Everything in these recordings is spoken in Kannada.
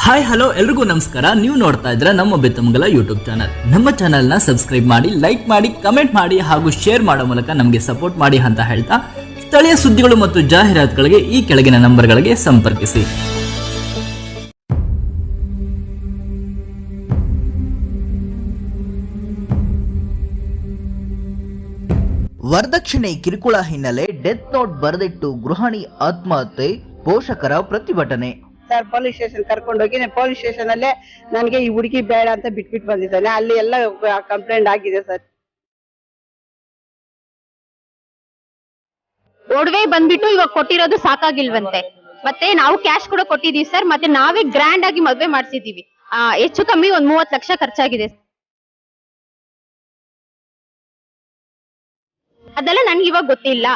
ಹಾಯ್ ಹಲೋ ಎಲ್ರಿಗೂ ನಮಸ್ಕಾರ. ನೀವು ನೋಡ್ತಾ ಇದ್ರೆ ನಮ್ಮ ಬೆತ್ತಮಂಗಲ ಯೂಟ್ಯೂಬ್ ಚಾನಲ್. ನಮ್ಮ ಚಾನಲ್ನ ಸಬ್ಸ್ಕ್ರೈಬ್ ಮಾಡಿ, ಲೈಕ್ ಮಾಡಿ, ಕಮೆಂಟ್ ಮಾಡಿ ಹಾಗೂ ಶೇರ್ ಮಾಡೋ ಮೂಲಕ ನಮಗೆ ಸಪೋರ್ಟ್ ಮಾಡಿ ಅಂತ ಹೇಳ್ತಾ ಸ್ಥಳೀಯ ಸುದ್ದಿಗಳು ಮತ್ತು ಜಾಹೀರಾತುಗಳಿಗೆ ಈ ಕೆಳಗಿನ ನಂಬರ್ಗಳಿಗೆ ಸಂಪರ್ಕಿಸಿ. ವರದಕ್ಷಿಣೆ ಕಿರುಕುಳ ಹಿನ್ನೆಲೆ ಡೆತ್ ನೋಟ್ ಬರೆದಿಟ್ಟು ಗೃಹಿಣಿ ಆತ್ಮಹತ್ಯೆ, ಪೋಷಕರ ಪ್ರತಿಭಟನೆ. ಸರ್ ಪೊಲೀಸ್ ಸ್ಟೇಷನ್ ಕರ್ಕೊಂಡೋಗಿ ಪೊಲೀಸ್ ಸ್ಟೇಷನ್ ಅಲ್ಲೇ ನನಗೆ ಈ ಹುಡುಗಿ ಬೇಡ ಅಂತ ಬಿಟ್ಬಿಟ್ಟು ಬಂದಿದ್ದಾನೆ. ಅಲ್ಲಿ ಎಲ್ಲ ಕಂಪ್ಲೇಂಟ್ ಆಗಿದೆ ಸರ್. ಒಡವೆ ಬಂದ್ಬಿಟ್ಟು ಇವಾಗ ಕೊಟ್ಟಿರೋದು ಸಾಕಾಗಿಲ್ವಂತೆ. ಮತ್ತೆ ನಾವು ಕ್ಯಾಶ್ ಕೂಡ ಕೊಟ್ಟಿದೀವಿ ಸರ್. ಮತ್ತೆ ನಾವೇ ಗ್ರ್ಯಾಂಡ್ ಆಗಿ ಮದ್ವೆ ಮಾಡ್ಸಿದೀವಿ. ಹೆಚ್ಚು ಕಮ್ಮಿ 30 ಲಕ್ಷ ಖರ್ಚಾಗಿದೆ. ಅದೆಲ್ಲ ನನ್ಗೆ ಇವಾಗ ಗೊತ್ತಿಲ್ಲ.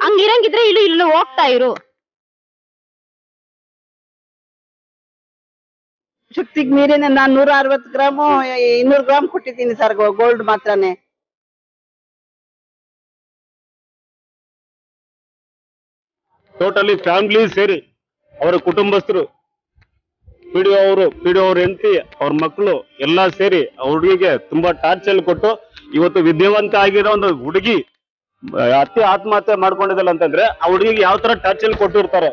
ಹಂಗಿರಂಗಿದ್ರೆ ಇಲ್ಲಿ ಹೋಗ್ತಾ ಇರು. ಶಕ್ತಿಗೆ ಮೀರಿನ ನಾನು 160 ಗ್ರಾಮು 200 ಗ್ರಾಮ್ ಕೊಟ್ಟಿದ್ದೀನಿ ಸರ್, ಗೋಲ್ಡ್ ಮಾತ್ರನೇ. ಟೋಟಲಿ ಫ್ಯಾಮಿಲಿ ಸೇರಿ ಅವರ ಕುಟುಂಬಸ್ಥರು, ಪಿಡಿಒ ಅವ್ರ ಹೆಂಡತಿ, ಅವ್ರ ಮಕ್ಕಳು ಎಲ್ಲಾ ಸೇರಿ ಆ ಹುಡುಗಿಗೆ ತುಂಬಾ ಟಾರ್ಚರ್ ಕೊಟ್ಟು ಇವತ್ತು ವಿದ್ಯಾವಂತ ಆಗಿರೋ ಒಂದು ಹುಡುಗಿ ಆತ್ಮಹತ್ಯೆ ಮಾಡ್ಕೊಂಡಿದ್ದಲ್ಲ ಅಂತಂದ್ರೆ ಆ ಹುಡುಗಿಗೆ ಯಾವ ತರ ಟಾರ್ಚರ್ ಕೊಟ್ಟಿರ್ತಾರೆ.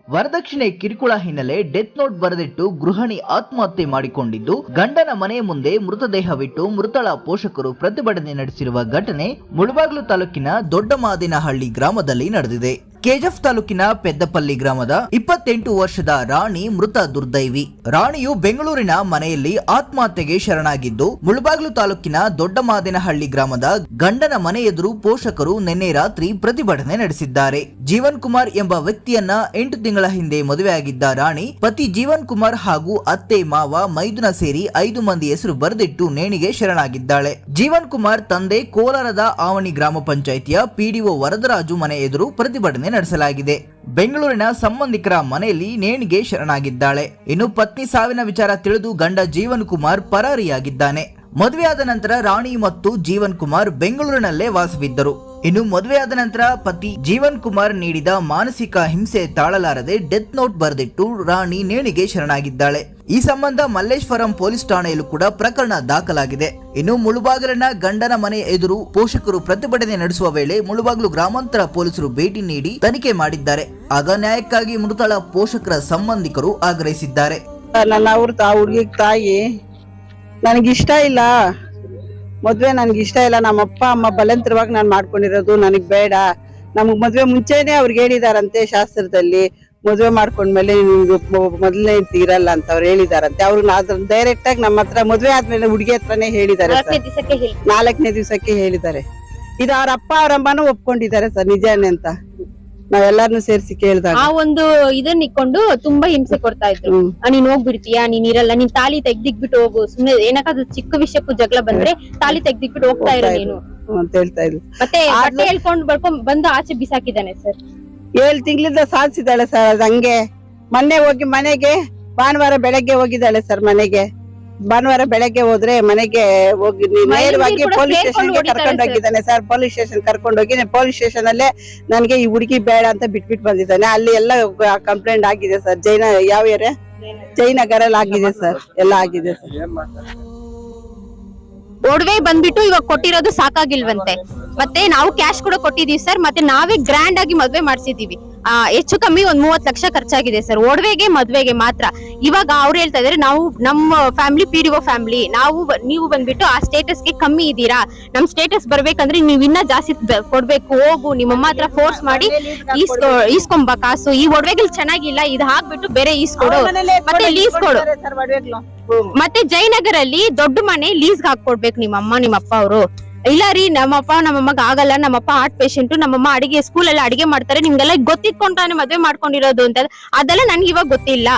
ವರದಕ್ಷಿಣೆ ಕಿರುಕುಳ ಹಿನ್ನೆಲೆ ಡೆತ್ ನೋಟ್ ಬರೆದಿಟ್ಟು ಗೃಹಿಣಿ ಆತ್ಮಹತ್ಯೆ ಮಾಡಿಕೊಂಡಿದ್ದು, ಗಂಡನ ಮನೆಯ ಮುಂದೆ ಮೃತದೇಹವಿಟ್ಟು ಮೃತಳ ಪೋಷಕರು ಪ್ರತಿಭಟನೆ ನಡೆಸಿರುವ ಘಟನೆ ಮುಳಬಾಗಿಲು ತಾಲೂಕಿನ ದೊಡ್ಡಮಾದಿನಹಳ್ಳಿ ಗ್ರಾಮದಲ್ಲಿ ನಡೆದಿದೆ. ಕೆಜಿಎಫ್ ತಾಲೂಕಿನ ಪೆದ್ದಪಲ್ಲಿ ಗ್ರಾಮದ 28 ವರ್ಷದ ರಾಣಿ ಮೃತ ದುರ್ದೈವಿ. ರಾಣಿಯು ಬೆಂಗಳೂರಿನ ಮನೆಯಲ್ಲಿ ಆತ್ಮಹತ್ಯೆಗೆ ಶರಣಾಗಿದ್ದು, ಮುಳಬಾಗಿಲು ತಾಲೂಕಿನ ದೊಡ್ಡಮಾದಿನಹಳ್ಳಿ ಗ್ರಾಮದ ಗಂಡನ ಮನೆ ಎದುರು ಪೋಷಕರು ನಿನ್ನೆ ರಾತ್ರಿ ಪ್ರತಿಭಟನೆ ನಡೆಸಿದ್ದಾರೆ. ಜೀವನ್ ಕುಮಾರ್ ಎಂಬ ವ್ಯಕ್ತಿಯನ್ನ 8 ತಿಂಗಳ ಹಿಂದೆ ಮದುವೆಯಾಗಿದ್ದ ರಾಣಿ ಪತಿ ಜೀವನ್ ಕುಮಾರ್ ಹಾಗೂ ಅತ್ತೆ ಮಾವ ಮೈದುನ ಸೇರಿ 5 ಮಂದಿ ಹೆಸರು ಬರೆದಿಟ್ಟು ನೇಣಿಗೆ ಶರಣಾಗಿದ್ದಾಳೆ. ಜೀವನ್ ಕುಮಾರ್ ತಂದೆ ಕೋಲಾರದ ಆವಣಿ ಗ್ರಾಮ ಪಂಚಾಯಿತಿಯ ಪಿಡಿಒ ವರದರಾಜು ಮನೆ ಎದುರು ಪ್ರತಿಭಟನೆ ನಡೆಸಲಾಗಿದೆ. ಬೆಂಗಳೂರಿನ ಸಂಬಂಧಿಕರ ಮನೆಯಲ್ಲಿ ನೇಣಿಗೆ ಶರಣಾಗಿದ್ದಾಳೆ. ಇನ್ನು ಪತ್ನಿ ಸಾವಿನ ವಿಚಾರ ತಿಳಿದು ಗಂಡ ಜೀವನ್ ಕುಮಾರ್ ಪರಾರಿಯಾಗಿದ್ದಾನೆ. ಮದುವೆಯಾದ ನಂತರ ರಾಣಿ ಮತ್ತು ಜೀವನ್ ಕುಮಾರ್ ಬೆಂಗಳೂರಿನಲ್ಲೇ ವಾಸವಿದ್ದರು. ಇನ್ನು ಮದುವೆಯಾದ ನಂತರ ಪತಿ ಜೀವನ್ ಕುಮಾರ್ ನೀಡಿದ ಮಾನಸಿಕ ಹಿಂಸೆ ತಾಳಲಾರದೆ ಡೆತ್ ನೋಟ್ ಬರೆದಿಟ್ಟು ರಾಣಿ ನೇಣಿಗೆ ಶರಣಾಗಿದ್ದಾಳೆ. ಈ ಸಂಬಂಧ ಮಲ್ಲೇಶ್ವರಂ ಪೊಲೀಸ್ ಠಾಣೆಯಲ್ಲೂ ಕೂಡ ಪ್ರಕರಣ ದಾಖಲಾಗಿದೆ. ಇನ್ನು ಮುಳಬಾಗಿಲಿನ ಗಂಡನ ಮನೆ ಎದುರು ಪೋಷಕರು ಪ್ರತಿಭಟನೆ ನಡೆಸುವ ವೇಳೆ ಮುಳಬಾಗಿಲು ಗ್ರಾಮಾಂತರ ಪೊಲೀಸರು ಭೇಟಿ ನೀಡಿ ತನಿಖೆ ಮಾಡಿದ್ದಾರೆ. ಆಗ ನ್ಯಾಯಕ್ಕಾಗಿ ಮೃತಳ ಪೋಷಕರ ಸಂಬಂಧಿಕರು ಆಗ್ರಹಿಸಿದ್ದಾರೆ. ನನ್ನ ಹುಡುಗಿ ತಾಯಿ ನನಗಿಷ್ಟ ಇಲ್ಲ, ಮದ್ವೆ ನನಗಿಷ್ಟ ಇಲ್ಲ. ನಮ್ಮ ಅಪ್ಪ ಅಮ್ಮ ಬಲಂತರವಾಗಿ ನಾನು ಮಾಡ್ಕೊಂಡಿರೋದು, ನನಗ್ ಬೇಡ. ನಮಗ್ ಮದ್ವೆ ಮುಂಚೆನೆ ಅವ್ರಿಗೆ ಹೇಳಿದಾರಂತೆ ಶಾಸ್ತ್ರದಲ್ಲಿ, ಮದ್ವೆ ಮಾಡ್ಕೊಂಡ್ಮೇಲೆ ಮೊದಲನೇ ಇರಲ್ಲ ಅಂತ ಅವ್ರು ಹೇಳಿದಾರಂತೆ. ಅವ್ರು ಡೈರೆಕ್ಟ್ ಆಗಿ ನಮ್ಮ ಹತ್ರ ಮದ್ವೆ ಆದ್ಮೇಲೆ ಹುಡುಗಿ ಹತ್ರನೇ ಹೇಳಿದ್ದಾರೆ. 4ನೇ ದಿವಸಕ್ಕೆ ಹೇಳಿದ್ದಾರೆ. ಇದು ಅವ್ರ ಅಪ್ಪ ಅವರಮ್ಮನೂ ಒಪ್ಕೊಂಡಿದ್ದಾರೆ ಸರ್, ನಿಜಾನೇ ಅಂತ ನಾವೆಲ್ಲಾರನು ಸೇರಿಸಿ ಕೇಳಿದಾಗ ಆ ಒಂದು ಇದನ್ನ ಇಟ್ಕೊಂಡು ತುಂಬಾ ಹಿಂಸೆ ಕೊಡ್ತಾ ಇದ್ರು. ನೀನ್ ಹೋಗ್ಬಿಡ್ತೀಯಾ, ನೀನ್ ಇರಲ್ಲ, ನೀನ್ ತಾಲಿ ತೆಗ್ದಿಕ್ಬಿಟ್ಟು ಹೋಗು, ಸುಮ್ನೆ ಏನಕ್ಕಾದ್ರೂ ಚಿಕ್ಕ ವಿಷಯಕ್ಕೂ ಜಗಳ ಬಂದ್ರೆ ತಾಲಿ ತೆಗ್ದಿಕ್ಬಿಟ್ಟು ಹೋಗ್ತಾ ಇರೋ ನೀನು ಅಂತ ಹೇಳ್ತಾ ಇದ್ರು. ಮತ್ತೆ ಬಟ್ಟೆ ಹೇಳ್ಕೊಂಡ್ ಬಂದು ಆಚೆ ಬಿಸಾಕಿದ್ದಾನೆ ಸರ್. 7 ತಿಂಗಳಿಂದ ಸಾಧಿಸಿದಾಳೆ ಸರ್. ಅದ್ ಹಂಗೆ ಮೊನ್ನೆ ಹೋಗಿ ಮನೆಗೆ ಭಾನುವಾರ ಬೆಳಗ್ಗೆ ಹೋಗಿದ್ದಾಳೆ ಸರ್. ಮನೆಗೆ ಭಾನುವಾರ ಬೆಳಗ್ಗೆ ಹೋದ್ರೆ ಮನೆಗೆ ಹೋಗಿ ನೇರವಾಗಿ ಪೊಲೀಸ್ ಸ್ಟೇಷನ್ಗೆ ಕರ್ಕೊಂಡು ಹೋಗಿದ್ದಾನೆ ಸರ್. ಪೊಲೀಸ್ ಸ್ಟೇಷನ್ ಕರ್ಕೊಂಡೋಗಿ ಪೊಲೀಸ್ ಸ್ಟೇಷನ್ ಅಲ್ಲೇ ನನಗೆ ಈ ಹುಡುಗಿ ಬೇಡ ಅಂತ ಬಿಟ್ಬಿಟ್ಟು ಬಂದಿದ್ದಾನೆ. ಅಲ್ಲಿ ಎಲ್ಲ ಕಂಪ್ಲೇಂಟ್ ಆಗಿದೆ ಸರ್. ಯಾವ ಏರಿಯಾ ಜಯನಗರಲ್ಲಿ ಆಗಿದೆ ಸರ್, ಎಲ್ಲ ಆಗಿದೆ ಸರ್. ಒಡವೆ ಬಂದ್ಬಿಟ್ಟು ಇವಾಗ ಕೊಟ್ಟಿರೋದು ಸಾಕಾಗಿಲ್ವಂತೆ. ಮತ್ತೆ ನಾವು ಕ್ಯಾಶ್ ಕೂಡ ಕೊಟ್ಟಿದೀವಿ ಸರ್. ಮತ್ತೆ ನಾವೇ ಗ್ರ್ಯಾಂಡ್ ಆಗಿ ಮದ್ವೆ ಮಾಡ್ಸಿದೀವಿ. ಹೆಚ್ಚು ಕಮ್ಮಿ 30 ಲಕ್ಷ ಖರ್ಚಾಗಿದೆ ಸರ್, ಒಡವೆಗೆ ಮದ್ವೆಗೆ ಮಾತ್ರ. ಇವಾಗ ಅವ್ರು ಹೇಳ್ತಾ ಇದಾರೆ, ನಾವು ನಮ್ಮ ಫ್ಯಾಮಿಲಿ ಪಿಡಿಒ ಫ್ಯಾಮಿಲಿ, ನೀವು ಬಂದ್ಬಿಟ್ಟು ಆ ಸ್ಟೇಟಸ್ಗೆ ಕಮ್ಮಿ ಇದೀರಾ, ನಮ್ ಸ್ಟೇಟಸ್ ಬರ್ಬೇಕಂದ್ರೆ ನೀವ್ ಇನ್ನ ಜಾಸ್ತಿ ಕೊಡ್ಬೇಕು, ಹೋಗು ನಿಮ್ಮಮ್ಮ ಹತ್ರ ಫೋರ್ಸ್ ಮಾಡಿ ಈಸ್ಕೊಂಬ ಕಾಸು. ಈ ಒಡವೆಗಳು ಚೆನ್ನಾಗಿಲ್ಲ, ಇದು ಹಾಕ್ಬಿಟ್ಟು ಬೇರೆ ಈಸ್ಕೊಡು, ಮತ್ತೆ ಲೀಸ್ ಕೊಡು. ಮತ್ತೆ ಜಯನಗರಲ್ಲಿ ದೊಡ್ಡ ಮನೆ ಲೀಸ್ ಹಾಕೊಡ್ಬೇಕು ನಿಮ್ಮಮ್ಮ ನಿಮ್ಮಪ್ಪ ಅವರು. ಇಲ್ಲ ರೀ, ನಮ್ಮಪ್ಪ ನಮ್ಮಮ್ಮಗ ಆಗಲ್ಲ, ನಮ್ಮಪ್ಪ ಹಾರ್ಟ್ ಪೇಷಂಟ್, ನಮ್ಮಮ್ಮ ಅಡಿಗೆ ಸ್ಕೂಲಲ್ಲಿ ಅಡಿಗೆ ಮಾಡ್ತಾರೆ, ನಿಮ್ಗೆಲ್ಲ ಗೊತ್ತಿಟ್ಕೊಂಡ್ರೆ ಮದ್ವೆ ಮಾಡ್ಕೊಂಡಿರೋದು ಅಂತ. ಅದೆಲ್ಲ ನನ್ಗೆ ಇವಾಗ ಗೊತ್ತಿಲ್ಲ.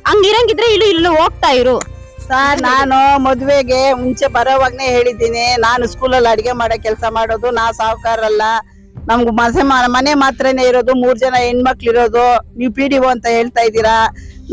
ಹಂಗಿರಂಗಿದ್ರೆ ಇಲ್ಲಿ ಹೋಗ್ತಾ ಇರು ಸರ್. ನಾನು ಮದ್ವೆಗೆ ಮುಂಚೆ ಬರೋವಾಗ್ನೇ ಹೇಳಿದ್ದೀನಿ, ನಾನು ಸ್ಕೂಲಲ್ಲಿ ಅಡಿಗೆ ಮಾಡೋ ಕೆಲಸ ಮಾಡೋದು, ನಾ ಸಾಹುಕಾರಲ್ಲ. ನಮ್ಗೆ ಮನೆ ಮಾತ್ರನೇ ಇರೋದು, 3 ಜನ ಹೆಣ್ಮಕ್ಳು ಇರೋದು. ನೀವು ಪಿಡಿಒ ಅಂತ ಹೇಳ್ತಾ ಇದ್ದೀರಾ.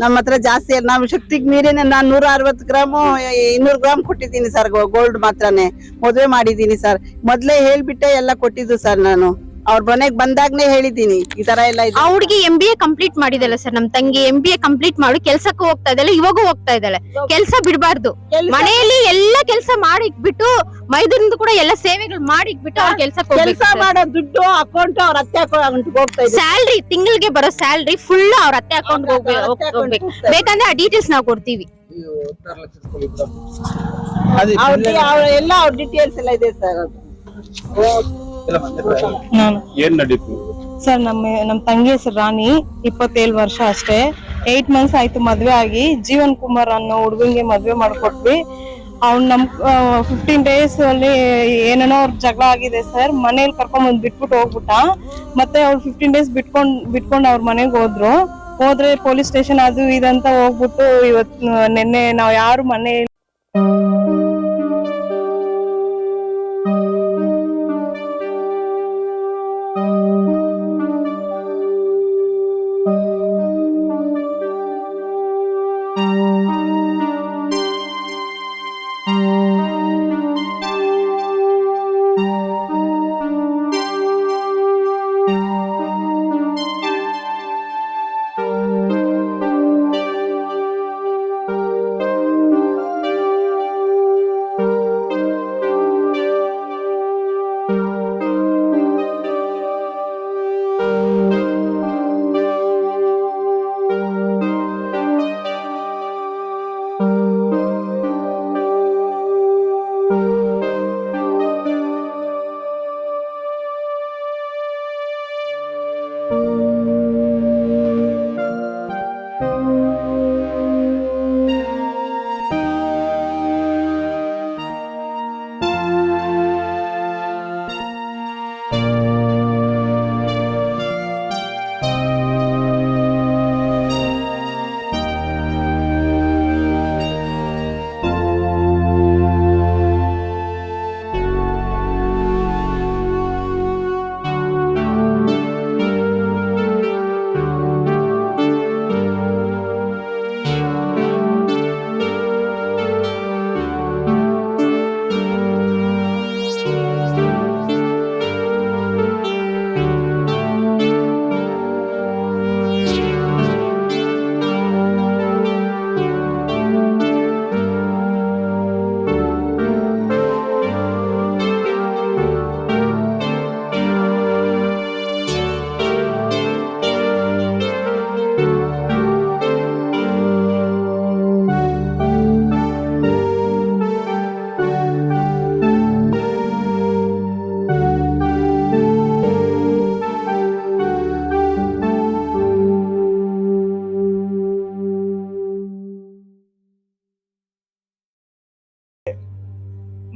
ನಮ್ಮ ಹತ್ರ ಜಾಸ್ತಿ ನಾವು ಶಕ್ತಿಗೆ ಮೀರಿನ ನಾನು 160 ಗ್ರಾಮು 200 ಗ್ರಾಮ್ ಕೊಟ್ಟಿದ್ದೀನಿ ಸರ್, ಗೋಲ್ಡ್ ಮಾತ್ರನೇ. ಮದುವೆ ಮಾಡಿದ್ದೀನಿ ಸರ್. ಮೊದ್ಲೇ ಹೇಳ್ಬಿಟ್ಟೆ ಎಲ್ಲ ಕೊಟ್ಟಿದ್ದು ಸರ್ ನಾನು. ಅವ್ರ ಮನೆಗ್ ಬಂದಾಗ್ನೇ ಹೇಳಿದೀನಿ ಈ ತರ ಎಲ್ಲ ಇದೆ. ಆ ಹುಡುಗಿ MBA ಕಂಪ್ಲೀಟ್ ಮಾಡಿದಲ್ಲ ಸರ್, ನಮ್ ತಂಗಿ MBA ಕಂಪ್ಲೀಟ್ ಮಾಡಿ ಕೆಲ್ಸಕ್ಕೂ ಹೋಗ್ತಾ ಇದ್ದಾಳೆ, ಇವಾಗೂ ಹೋಗ್ತಾ ಇದ್ದಾಳೆ. ಕೆಲ್ಸ ಬಿಡಬಾರ್ದು, ಮನೆಯಲ್ಲಿ ಎಲ್ಲಾ ಕೆಲ್ಸ ಮಾಡಿ ಇಟ್ಬಿಟ್ಟು ಮೈದೂರಿಂದ ಕೂಡ ಎಲ್ಲ ಸೇವೆಗಳು ಮಾಡಿ ಇಟ್ಬಿಟ್ಟು ಅವ್ರ ಕೆಲ್ಸಕ್ಕೆ ಕೆಲಸ ಮಾಡೋ ದುಡ್ಡು ಅಕೌಂಟ್ ಅವ್ರ ಅತ್ತೆ ಅಕೌಂಟ್ ಹೋಗ್ತಾ ಇದೆ. ಸ್ಯಾಲ್ರಿ ತಿಂಗಳಿಗೆ ಬರೋ ಸ್ಯಾಲ್ರಿ ಫುಲ್ ಅವ್ರ ಅತ್ತೆ ಅಕೌಂಟ್ ಹೋಗ್ಬೇಕು. ಬೇಕಂದ್ರೆ ಆ ಡೀಟೇಲ್ಸ್ ನಾವು ಕೊಡ್ತೀವಿ. ಎಲ್ಲ ಅವ್ರ ಡೀಟೇಲ್ಸ್ ಎಲ್ಲ ಇದೆ ಸರ್. ಏನ್ ನಡೀತು ಸರ್? ನಮ್ ತಂಗಿ ಹೆಸರು ರಾಣಿ, 27 ವರ್ಷ ಅಷ್ಟೇ. 8 months ಆಯ್ತು ಮದ್ವೆ ಆಗಿ. ಜೀವನ್ ಕುಮಾರ್ ಅನ್ನೋ ಹುಡುಗಂಗೆ ಮದ್ವೆ ಮಾಡ್ಕೊಟ್ವಿ. ಅವ್ನ್ ನಮ್ 15 days ಅಲ್ಲಿ ಏನೇನೋ ಅವ್ರ ಜಗಳ ಆಗಿದೆ ಸರ್. ಮನೇಲಿ ಕರ್ಕೊಂಡ್ ಬಿಟ್ಬಿಟ್ಟು ಹೋಗ್ಬಿಟ್ಟ. ಮತ್ತೆ ಅವ್ರು 15 days ಬಿಟ್ಕೊಂಡ್ ಅವ್ರ ಮನೆಗ್ ಹೋದ್ರೆ ಪೊಲೀಸ್ ಸ್ಟೇಷನ್ ಅದು ಇದಂತ ಹೋಗ್ಬಿಟ್ಟು ಇವತ್ತು ನಿನ್ನೆ ನಾವ್ ಯಾರು ಮನೆ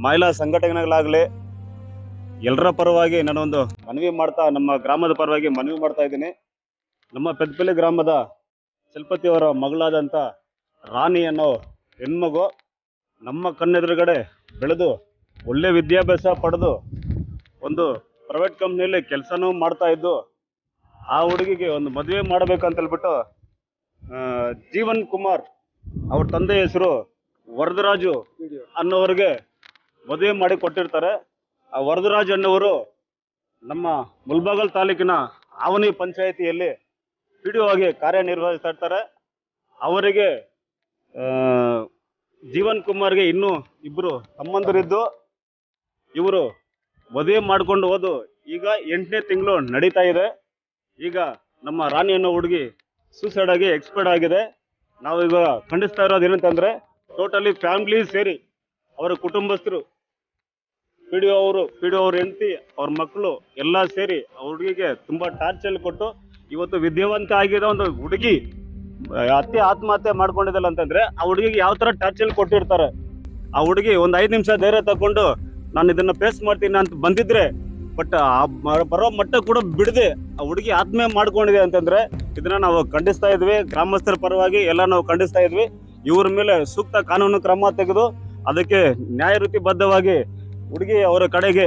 ಮಹಿಳಾ ಸಂಘಟನೆಗಳಾಗ್ಲಿ ಎಲ್ಲರ ಪರವಾಗಿ ನಾನೊಂದು ಮನವಿ ಮಾಡ್ತಾ, ನಮ್ಮ ಗ್ರಾಮದ ಪರವಾಗಿ ಮನವಿ ಮಾಡ್ತಾ ಇದ್ದೀನಿ. ನಮ್ಮ ಪೆದ್ದಪಲ್ಲಿ ಗ್ರಾಮದ ಚಲಪತಿ ಅವರ ಮಗಳಾದಂಥ ರಾಣಿ ಅನ್ನೋ ಹೆಣ್ಮಗು ನಮ್ಮ ಕಣ್ಣೆದುರುಗಡೆ ಬೆಳೆದು ಒಳ್ಳೆ ವಿದ್ಯಾಭ್ಯಾಸ ಪಡೆದು ಒಂದು ಪ್ರೈವೇಟ್ ಕಂಪ್ನಿಯಲ್ಲಿ ಕೆಲಸನೂ ಮಾಡ್ತಾ ಇದ್ದು, ಆ ಹುಡುಗಿಗೆ ಒಂದು ಮದುವೆ ಮಾಡಬೇಕಂತ ಹೇಳ್ಬಿಟ್ಟು ಜೀವನ್ ಕುಮಾರ್ ಅವ್ರ ತಂದೆ ಹೆಸರು ವರದರಾಜು ಅನ್ನೋರಿಗೆ ಮದುವೆ ಮಾಡಿ ಕೊಟ್ಟಿರ್ತಾರೆ. ಆ ವರದರಾಜ್ ಅನ್ನೋರು ನಮ್ಮ ಮುಲ್ಬಾಗಲ್ ತಾಲೂಕಿನ ಆವನಿ ಪಂಚಾಯಿತಿಯಲ್ಲಿ PDO ಆಗಿ ಕಾರ್ಯನಿರ್ವಹಿಸ್ತಾ ಇರ್ತಾರೆ. ಅವರಿಗೆ ಜೀವನ್ ಕುಮಾರ್ಗೆ ಇನ್ನೂ ಇಬ್ಬರು ತಮ್ಮಂದಿರಿದ್ದು ಇವರು ಮದುವೆ ಮಾಡ್ಕೊಂಡು ಹೋದು ಈಗ 8ನೇ ತಿಂಗಳು ನಡೀತಾ ಇದೆ. ಈಗ ನಮ್ಮ ರಾಣಿ ಅನ್ನೋ ಹುಡುಗಿ ಸೂಸೈಡ್ ಆಗಿ ಎಕ್ಸ್ಪೈರ್ಡ್ ಆಗಿದೆ. ನಾವೀಗ ಖಂಡಿಸ್ತಾ ಇರೋದು ಏನಂತಂದ್ರೆ, ಟೋಟಲಿ ಫ್ಯಾಮಿಲಿ ಸೇರಿ ಅವರ ಕುಟುಂಬಸ್ಥರು, PDO ಅವ್ರ ಹೆಂಡತಿ, ಅವ್ರ ಮಕ್ಕಳು ಎಲ್ಲ ಸೇರಿ ಆ ಹುಡುಗಿಗೆ ತುಂಬಾ ಟಾರ್ಚರ್ ಕೊಟ್ಟು ಇವತ್ತು ವಿದ್ಯಾವಂತ ಆಗಿರೋ ಒಂದು ಹುಡುಗಿ ಆತ್ಮಹತ್ಯೆ ಮಾಡ್ಕೊಂಡಿದ್ದಲ್ಲ ಅಂತಂದ್ರೆ ಆ ಹುಡುಗಿಗೆ ಯಾವ ತರ ಟಾರ್ಚರ್ ಕೊಟ್ಟಿರ್ತಾರೆ. ಆ ಹುಡುಗಿ ಒಂದು 5 ನಿಮಿಷ ಧೈರ್ಯ ತಗೊಂಡು ನಾನು ಇದನ್ನ ಫೇಸ್ ಮಾಡ್ತೀನಿ ಅಂತ ಬಂದಿದ್ರೆ, ಬಟ್ ಬರೋ ಮಟ್ಟ ಕೂಡ ಬಿಡದೆ ಆ ಹುಡುಗಿ ಆತ್ಮಹತ್ಯೆ ಮಾಡ್ಕೊಂಡಿದೆ ಅಂತಂದ್ರೆ ಇದನ್ನ ನಾವು ಖಂಡಿಸ್ತಾ ಇದ್ವಿ. ಗ್ರಾಮಸ್ಥರ ಪರವಾಗಿ ಎಲ್ಲ ನಾವು ಖಂಡಿಸ್ತಾ ಇದ್ವಿ. ಇವ್ರ ಮೇಲೆ ಸೂಕ್ತ ಕಾನೂನು ಕ್ರಮ ತೆಗೆದು ಅದಕ್ಕೆ ನ್ಯಾಯರೀತಿ ಬದ್ಧವಾಗಿ ಹುಡುಗಿ ಅವರ ಕಡೆಗೆ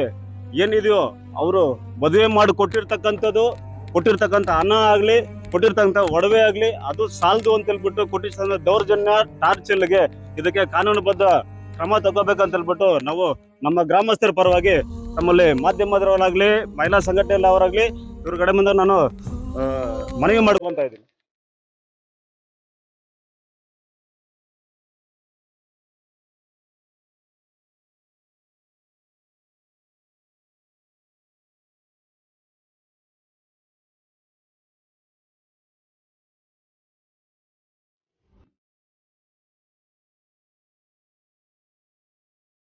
ಏನಿದೆಯೋ ಅವರು ಮದುವೆ ಮಾಡಿ ಕೊಟ್ಟಿರ್ತಕ್ಕಂಥ ಹಣ ಆಗ್ಲಿ, ಕೊಟ್ಟಿರ್ತಕ್ಕಂಥ ಒಡವೆ ಆಗ್ಲಿ ಅದು ಸಾಲದು ಅಂತ ಹೇಳ್ಬಿಟ್ಟು ಕೊಟ್ಟಿರ್ತಕ್ಕಂಥ ದೌರ್ಜನ್ಯ ಟಾರ್ಚರ್ಗೆ ಇದಕ್ಕೆ ಕಾನೂನುಬದ್ಧ ಕ್ರಮ ತಗೋಬೇಕಂತ ಹೇಳ್ಬಿಟ್ಟು ನಾವು ನಮ್ಮ ಗ್ರಾಮಸ್ಥರ ಪರವಾಗಿ ತಮ್ಮಲ್ಲಿ ಮಾಧ್ಯಮದವರಾಗ್ಲಿ ಮಹಿಳಾ ಸಂಘಟನೆಯವರಾಗ್ಲಿ ಇವ್ರ ಕಡೆ ಮುಂದೆ ನಾನು ಮನವಿ ಮಾಡ್ಕೊತಾ ಇದ್ದೀನಿ.